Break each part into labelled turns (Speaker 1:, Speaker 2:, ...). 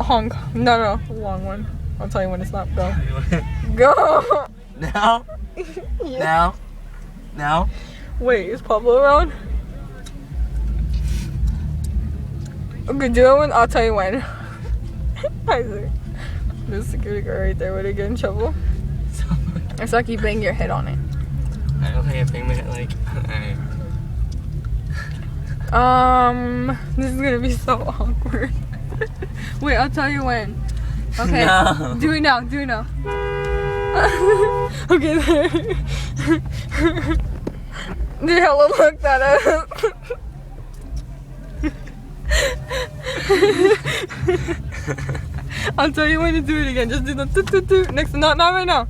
Speaker 1: Honk. No, long one. I'll tell you when to stop. Go. Go.
Speaker 2: Now?
Speaker 1: Yeah.
Speaker 2: Now?
Speaker 1: Wait, is Pablo around? Okay, do it when I'll tell you when. Isaac. There's a security guard right there. Would it get in trouble? It's like you bang your head on it.
Speaker 2: I don't think I bang my head like.
Speaker 1: This is gonna be so awkward. Wait, I'll tell you when. Okay.
Speaker 2: No.
Speaker 1: Do it now. Okay, there. They hella looked at us. I'll tell you when to do it again. Just do the do. Next, not right now.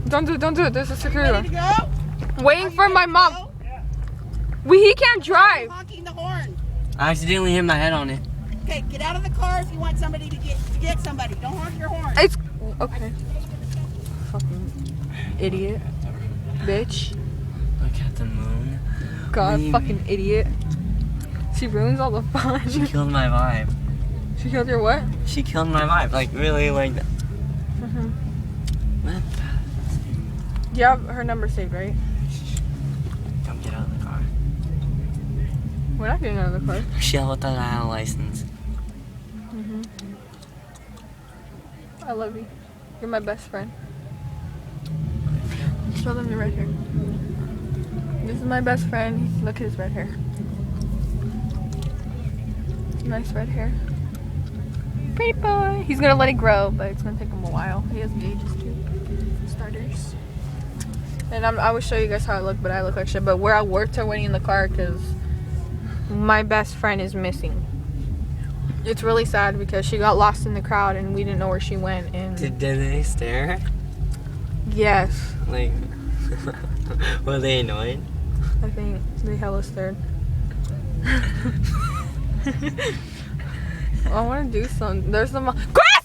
Speaker 1: Don't do it. There's a security.
Speaker 3: Ready to go?
Speaker 1: Waiting for my mom.
Speaker 3: Yeah.
Speaker 1: He can't drive.
Speaker 3: Honking the horn.
Speaker 2: I accidentally hit my head on it.
Speaker 3: Okay, get out of the car if you want somebody to get somebody. Don't honk your horn.
Speaker 1: It's okay. Fucking idiot, bitch.
Speaker 2: Look at the moon.
Speaker 1: God,
Speaker 2: Leave
Speaker 1: fucking idiot. She ruins all the fun.
Speaker 2: She killed my vibe.
Speaker 1: She killed your what?
Speaker 2: She killed my vibe. Like, really, like. What?
Speaker 1: You have her number saved, right?
Speaker 2: Don't get out of the car.
Speaker 1: We're not getting out of the car.
Speaker 2: She thought I had a license.
Speaker 1: I love you. You're my best friend. Show them your red hair. This is my best friend. Look at his red hair. Nice red hair. Pretty boy. He's gonna let it grow, but it's gonna take him a while. He has gauges too. Starters. And I will show you guys how I look, but I look like shit. But we're at work, are waiting in the car because my best friend is missing. It's really sad because she got lost in the crowd and we didn't know where she went. And
Speaker 2: Did they stare?
Speaker 1: yes,
Speaker 2: Like, were they annoyed?
Speaker 1: I think they hella stared. I want to do something. There's some. Grab!